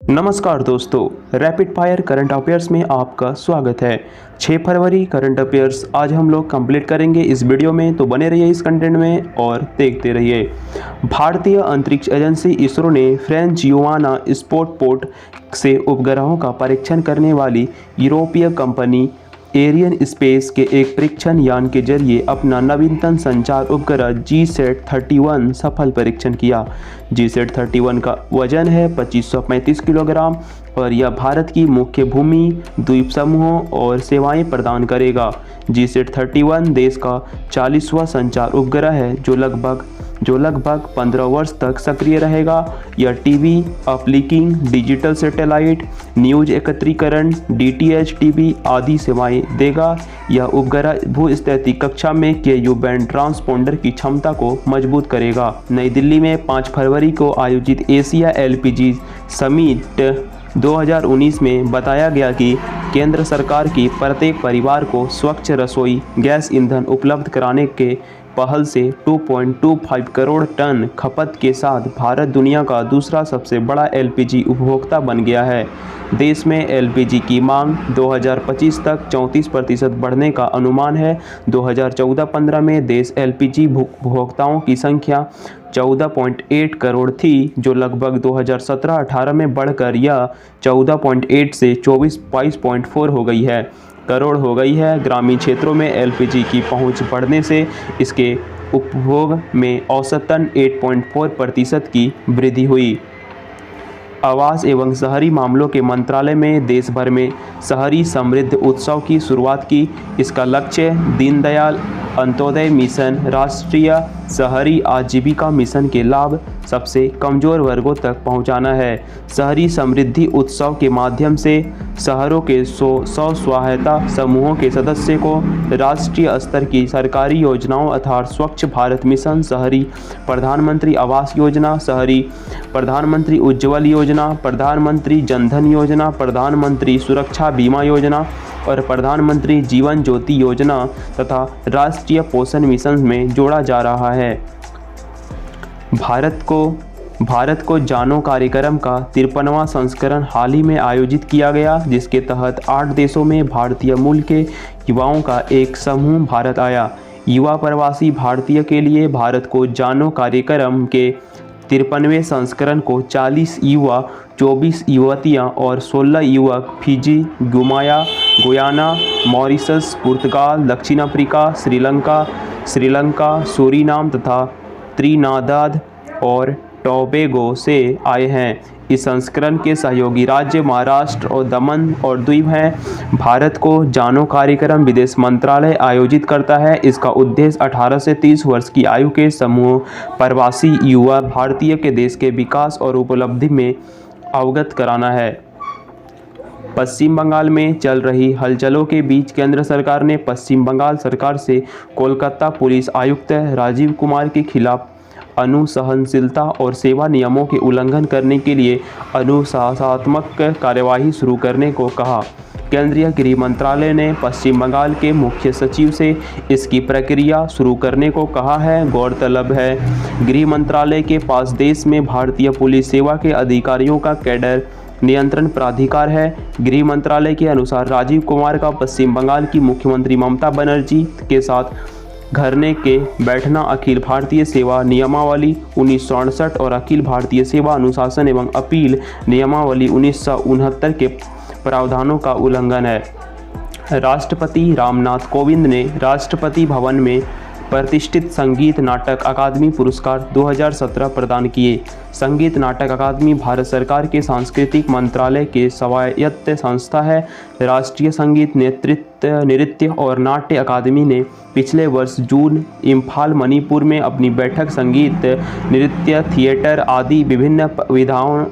नमस्कार दोस्तों, rapid fire current affairs में आपका स्वागत है। 6 फरवरी करंट अफेयर्स आज हम लोग कंप्लीट करेंगे इस वीडियो में, तो बने रहिए इस कंटेंट में और देखते रहिए। भारतीय अंतरिक्ष एजेंसी इसरो ने फ्रेंच युवाना स्पोर्टपोर्ट से उपग्रहों का परीक्षण करने वाली यूरोपीय कंपनी एरियन स्पेस के एक परीक्षण यान के जरिए अपना नवीनतम संचार उपग्रह GSAT-31 सफल परीक्षण किया। GSAT-31 का वजन है 2535 किलोग्राम और यह भारत की मुख्य भूमि, द्वीप समूहों और सेवाएं प्रदान करेगा। GSAT-31 देश का 40वां संचार उपग्रह है जो लगभग 15 वर्ष तक सक्रिय रहेगा। यह TV uplinking, digital satellite, news एकत्रीकरण, DTH टीवी आदि सेवाएं देगा। यह उपग्रह भूस्थितिक कक्षा में KU बैंड ट्रांसपोंडर की क्षमता को मजबूत करेगा। नई दिल्ली में 5 फरवरी को आयोजित एशिया LPG समिट 2019 में बताया गया कि केंद्र सरकार की प्रत्येक परिवार को स्वच्छ रसोई गैस ईंधन उपलब्ध कराने के पहल से 2.25 करोड़ टन खपत के साथ भारत दुनिया का दूसरा सबसे बड़ा LPG उपभोक्ता बन गया है। देश में LPG की मांग 2025 तक 34% बढ़ने का अनुमान है। 2014-15 में देश LPG उपभोक्ताओं की संख्या 14.8 करोड़ थी, जो लगभग 2017-18 में बढ़कर यह 14.8 से 22.4 करोड़ हो गई है। ग्रामीण क्षेत्रों में LPG की पहुंच बढ़ने से इसके उपभोग में औसतन 8.4% की वृद्धि हुई। आवास एवं शहरी मामलों के मंत्रालय में देश भर में शहरी समृद्धि उत्सव की शुरुआत की। इसका लक्ष्य दीनदयाल अंत्योदय मिशन, राष्ट्रीय शहरी आजीविका मिशन के लाभ सबसे कमज़ोर वर्गों तक पहुंचाना है। शहरी समृद्धि उत्सव के माध्यम से शहरों के 100 सहायता समूहों के सदस्यों को राष्ट्रीय स्तर की सरकारी योजनाओं अर्थात स्वच्छ भारत मिशन, शहरी प्रधानमंत्री आवास योजना, शहरी प्रधानमंत्री उज्ज्वल योजना, प्रधानमंत्री जनधन योजना, प्रधानमंत्री सुरक्षा बीमा योजना और प्रधानमंत्री जीवन ज्योति योजना तथा राष्ट्रीय पोषण मिशन में जोड़ा जा रहा है। भारत को जानो कार्यक्रम का 53वां संस्करण हाल ही में आयोजित किया गया, जिसके तहत 8 देशों में भारतीय मूल के युवाओं का एक समूह भारत आया। युवा प्रवासी भारतीय के लिए भारत को जानो कार्यक्रम के 53वें संस्करण को 40 युवा, 24 युवतियां और 16 युवक फिजी, गुयाना, मॉरिशस, पुर्तगाल, दक्षिण अफ्रीका, श्रीलंका, सूरीनाम तथा त्रिनिदाद और टोबैगो से आए हैं। इस संस्करण के सहयोगी राज्य महाराष्ट्र और दमन और दीव हैं। भारत को जानो कार्यक्रम विदेश मंत्रालय आयोजित करता है। इसका उद्देश्य 18 से 30 वर्ष की आयु के समूह प्रवासी युवा भारतीय के देश के विकास और उपलब्धि में अवगत कराना है। पश्चिम बंगाल में चल रही हलचलों के बीच केंद्र सरकार ने पश्चिम बंगाल सरकार से कोलकाता पुलिस आयुक्त राजीव कुमार के खिलाफ अनुशासनशीलता और सेवा नियमों के उल्लंघन करने के लिए अनुशासनात्मक कार्यवाही शुरू करने को कहा। केंद्रीय गृह मंत्रालय ने पश्चिम बंगाल के मुख्य सचिव से इसकी प्रक्रिया शुरू करने को कहा है। गौरतलब है, गृह मंत्रालय के पास देश में भारतीय पुलिस सेवा के अधिकारियों का कैडर नियंत्रण प्राधिकार है। गृह मंत्रालय के अनुसार राजीव कुमार का पश्चिम बंगाल की मुख्यमंत्री ममता बनर्जी के साथ घरने के बैठना अखिल भारतीय सेवा नियमावली 1968 और अखिल भारतीय सेवा अनुशासन एवं अपील नियमावली 1969 के प्रावधानों का उल्लंघन है। राष्ट्रपति रामनाथ कोविंद ने राष्ट्रपति भवन में प्रतिष्ठित संगीत नाटक अकादमी पुरस्कार 2017 प्रदान किए। संगीत नाटक अकादमी भारत सरकार के सांस्कृतिक मंत्रालय के स्वायत्त संस्था है। राष्ट्रीय संगीत नृत्य और नाट्य अकादमी ने पिछले वर्ष जून इम्फाल मणिपुर में अपनी बैठक संगीत, नृत्य, थिएटर आदि विभिन्न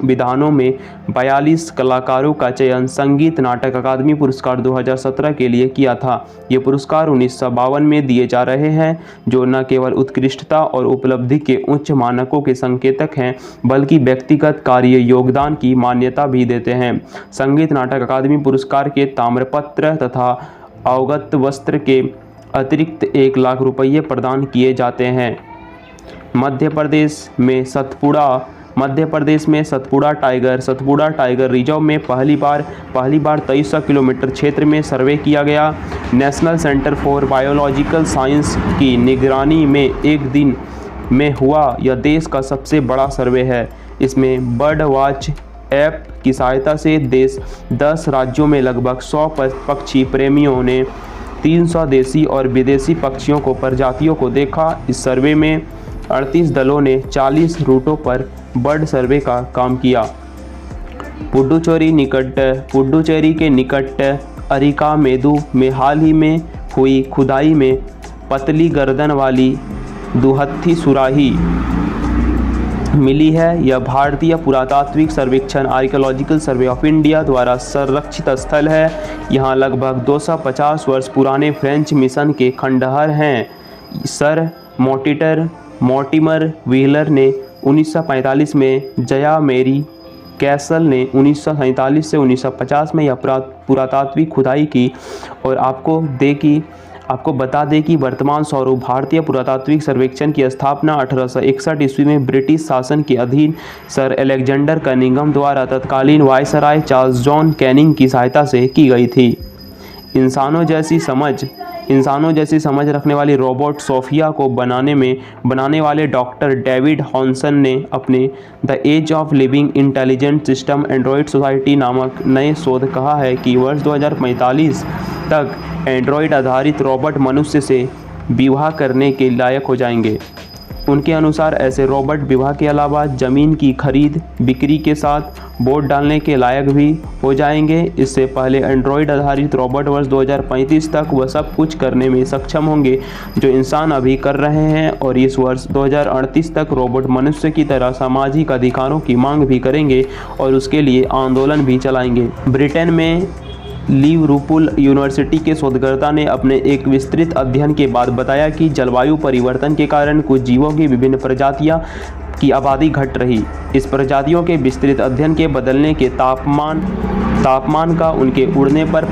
विधानों में 42 कलाकारों का चयन संगीत नाटक अकादमी पुरस्कार 2017 के लिए किया था। ये पुरस्कार 1952 में दिए जा रहे हैं, जो न केवल उत्कृष्टता और उपलब्धि के उच्च मानकों के संकेतक हैं, बल्कि व्यक्तिगत कार्य योगदान की मान्यता भी देते हैं। संगीत नाटक अकादमी पुरस्कार के ताम्रपत्र तथा अवगत वस्त्र के अतिरिक्त 1 लाख रुपये प्रदान किए जाते हैं। मध्य प्रदेश में सतपुड़ा मध्य प्रदेश में सतपुड़ा टाइगर रिजर्व में पहली बार 2300 किलोमीटर क्षेत्र में सर्वे किया गया। National centre for biological science की निगरानी में एक दिन में हुआ यह देश का सबसे बड़ा सर्वे है। इसमें बर्ड वॉच ऐप की सहायता से 10 राज्यों में लगभग 100 पक्षी प्रेमियों ने 300 देसी और विदेशी पक्षियों को प्रजातियों को देखा। इस सर्वे में 38 दलों ने 40 रूटों पर बर्ड सर्वे का काम किया। पुडुचेरी के निकट अरिकामेदु में हाल ही में हुई खुदाई में पतली गर्दन वाली दुहत्थी सुराही मिली है। यह भारतीय पुरातात्विक सर्वेक्षण आर्कियोलॉजिकल सर्वे ऑफ इंडिया द्वारा संरक्षित स्थल है। यहाँ लगभग 250 वर्ष पुराने फ्रेंच मिशन के खंडहर हैं। सर मोर्टिमर व्हीलर ने 1945 में, जया मेरी कैसल ने 1947 से 1950 में यह पुरातात्विक खुदाई की। और आपको बता दें कि वर्तमान स्वरूप भारतीय पुरातात्विक सर्वेक्षण की स्थापना 1861 ईस्वी में ब्रिटिश शासन के अधीन सर अलेक्जेंडर कनिंघम द्वारा तत्कालीन वायसराय चार्ल्स जॉन कैनिंग की सहायता से की गई थी। इंसानों जैसी समझ रखने वाली रोबोट सोफिया को बनाने वाले डॉक्टर डेविड हॉनसन ने अपने the age of living intelligent system android society नामक नए शोध कहा है कि वर्ष 2045 तक एंड्रॉयड आधारित रोबोट मनुष्य से विवाह करने के लायक हो जाएंगे। उनके अनुसार ऐसे रोबोट विवाह के अलावा ज़मीन की खरीद बिक्री के साथ वोट डालने के लायक भी हो जाएंगे। इससे पहले एंड्रॉयड आधारित रोबोट वर्ष 2035 तक वह सब कुछ करने में सक्षम होंगे जो इंसान अभी कर रहे हैं, और इस वर्ष 2038 तक रोबोट मनुष्य की तरह सामाजिक अधिकारों की मांग भी करेंगे और उसके लिए आंदोलन भी चलाएंगे। ब्रिटेन में लिवरपूल यूनिवर्सिटी के शोधकर्ता ने अपने एक विस्तृत अध्ययन के बाद बताया कि जलवायु परिवर्तन के कारण कुछ जीवों की विभिन्न प्रजातियां की आबादी घट रही। इस प्रजातियों के विस्तृत अध्ययन के बदलने के तापमान का उनके उड़ने पर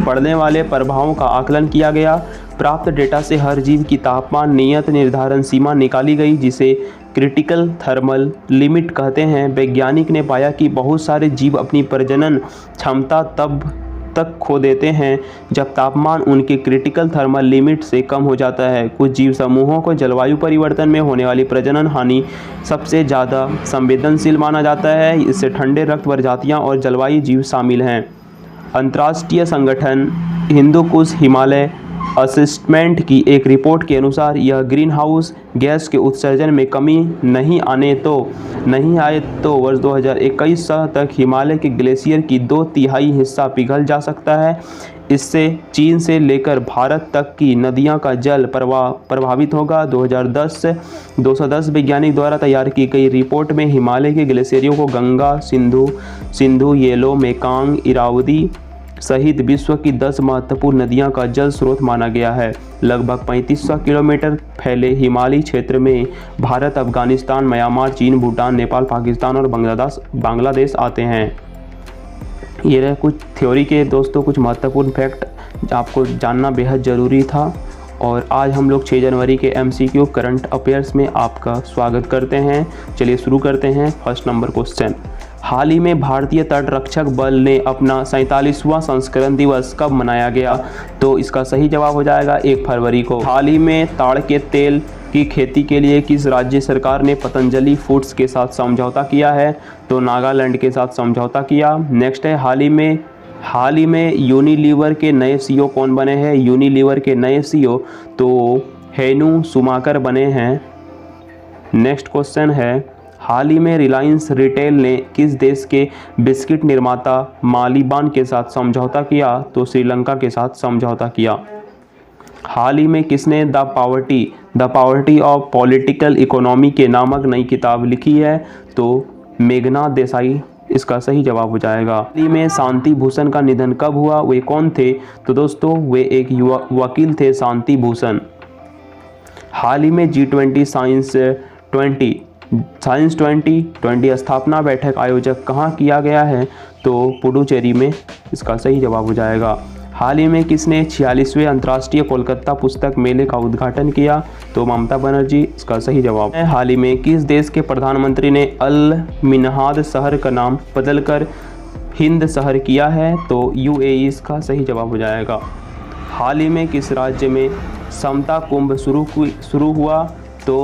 पड़ने वाले प्रभावों का आकलन किया गया। प्राप्त डेटा से हर जीव की तापमान नियत निर्धारण सीमा निकाली गई, जिसे क्रिटिकल थर्मल लिमिट कहते हैं। वैज्ञानिक ने पाया कि बहुत सारे जीव अपनी प्रजनन क्षमता तब तक खो देते हैं जब तापमान उनके क्रिटिकल थर्मल लिमिट से कम हो जाता है। कुछ जीव समूहों को जलवायु परिवर्तन में होने वाली प्रजनन हानि सबसे ज़्यादा संवेदनशील माना जाता है। इससे ठंडे रक्त प्रजातियां और जलवायु जीव शामिल हैं। अंतर्राष्ट्रीय संगठन हिंदुकुश हिमालय असेसमेंट की एक रिपोर्ट के अनुसार यह ग्रीन हाउस गैस के उत्सर्जन में कमी नहीं आए तो वर्ष 2021 तक हिमालय के ग्लेशियर की 2/3 हिस्सा पिघल जा सकता है। इससे चीन से लेकर भारत तक की नदियां का जल प्रवाह प्रभावित होगा। 210 वैज्ञानिक द्वारा तैयार की गई रिपोर्ट में हिमालय के ग्लेशियरों को गंगा, सिंधु, येलो, मेकांग, इरावदी सहित विश्व की 10 महत्वपूर्ण नदियां का जल स्रोत माना गया है। लगभग 3500 किलोमीटर फैले हिमालयी क्षेत्र में भारत, अफगानिस्तान, म्यांमार, चीन, भूटान, नेपाल, पाकिस्तान और बांग्लादेश आते हैं। ये रहे कुछ थ्योरी के दोस्तों कुछ महत्वपूर्ण फैक्ट आपको जानना बेहद ज़रूरी था। और आज हम लोग 6 जनवरी के MCQ करंट अफेयर्स में आपका स्वागत करते हैं। चलिए शुरू करते हैं। फर्स्ट नंबर क्वेश्चन, हाल ही में भारतीय तट रक्षक बल ने अपना 47वां संस्करण दिवस कब मनाया गया? तो इसका सही जवाब हो जाएगा 1 फरवरी को। हाल ही में ताड़ के तेल की खेती के लिए किस राज्य सरकार ने पतंजलि फूड्स के साथ समझौता किया है? तो नागालैंड के साथ समझौता किया। नेक्स्ट है, हाल ही में यूनिलीवर के नए CEO कौन बने हैं? यूनिलीवर के नए CEO तो हेनू सुमाकर बने हैं। नेक्स्ट क्वेश्चन है, हाल ही में रिलायंस रिटेल ने किस देश के बिस्किट निर्माता मालिबान के साथ समझौता किया? तो श्रीलंका के साथ समझौता किया। हाल ही में किसने the poverty of political economy के नामक नई किताब लिखी है? तो मेघना देसाई इसका सही जवाब हो जाएगा। हाल ही में शांति भूषण का निधन कब हुआ? वे कौन थे? तो दोस्तों वे एक वकील थे, शांति भूषण। हाल ही में G20 साइंस 2020 स्थापना बैठक आयोजक कहाँ किया गया है? तो पुडुचेरी में इसका सही जवाब हो जाएगा। हाल ही में किसने 46वें अंतर्राष्ट्रीय कोलकाता पुस्तक मेले का उद्घाटन किया? तो ममता बनर्जी इसका सही जवाब है। हाल ही में किस देश के प्रधानमंत्री ने अल मिनहाद शहर का नाम बदलकर हिंद शहर किया है? तो यूएई इसका सही जवाब हो जाएगा। हाल ही में किस राज्य में समता कुंभ शुरू हुआ? तो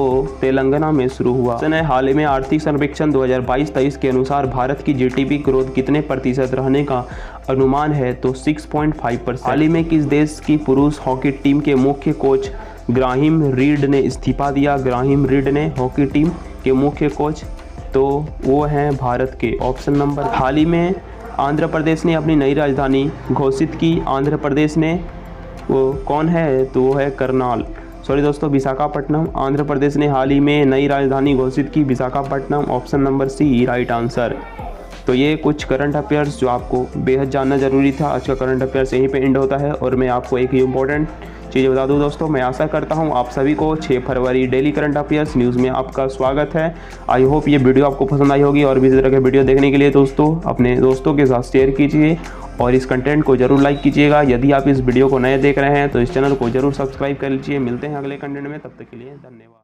तेलंगाना में शुरू हुआ। हाल ही में आर्थिक सर्वेक्षण 2022-23 के अनुसार भारत की जीडीपी ग्रोथ कितने प्रतिशत रहने का अनुमान है? तो 6.5%। हाल ही में किस देश की पुरुष हॉकी टीम के मुख्य कोच ग्राहिम रीड ने इस्तीफा दिया? ग्राहिम रीड ने हॉकी टीम के मुख्य कोच, तो वो हैं भारत के। Option number. हाल ही में आंध्र प्रदेश ने अपनी नई राजधानी घोषित की। आंध्र प्रदेश ने वो कौन है? तो वो है करनाल, सॉरी दोस्तों, विशाखापट्टनम। आंध्र प्रदेश ने हाल ही में नई राजधानी घोषित की, Visakhapatnam. Option number C right answer. तो ये कुछ करंट अफेयर्स जो आपको बेहद जानना जरूरी था। आज का करंट अफेयर्स यहीं पे एंड होता है और मैं आपको एक इम्पोर्टेंट चीज़ बता दूं दोस्तों, मैं आशा करता हूं आप सभी को 6 फरवरी डेली करंट अफेयर्स न्यूज़ में आपका स्वागत है। आई होप ये वीडियो आपको पसंद आई होगी और भी इस तरह के वीडियो देखने के लिए दोस्तों अपने दोस्तों के साथ शेयर कीजिए और इस कंटेंट को जरूर लाइक कीजिएगा। यदि आप इस वीडियो को नए देख रहे हैं तो इस चैनल को जरूर सब्सक्राइब कर लीजिए। मिलते हैं अगले कंटेंट में, तब तक के लिए धन्यवाद।